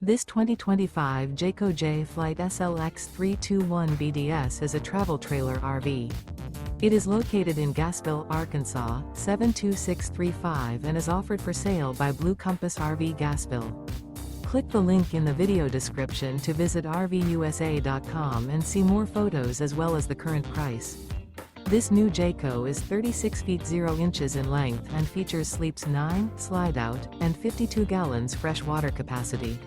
This 2025 Jayco Jay Flight SLX 321 BDS is a travel trailer RV. It is located in Gassville, Arkansas, 72635 and is offered for sale by Blue Compass RV Gassville. Click the link in the video description to visit RVUSA.com and see more photos as well as the current price. This new Jayco is 36 feet 0 inches in length and features sleeps 9, slide-out, and 52 gallons fresh water capacity.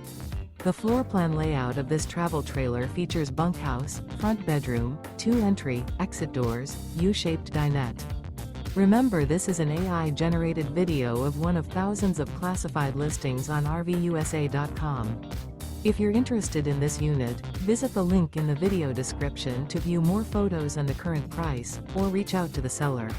The floor plan layout of this travel trailer features bunkhouse, front bedroom, 2 entry, exit doors, U-shaped dinette. Remember, this is an AI-generated video of one of thousands of classified listings on RVUSA.com. If you're interested in this unit, visit the link in the video description to view more photos and the current price, or reach out to the seller.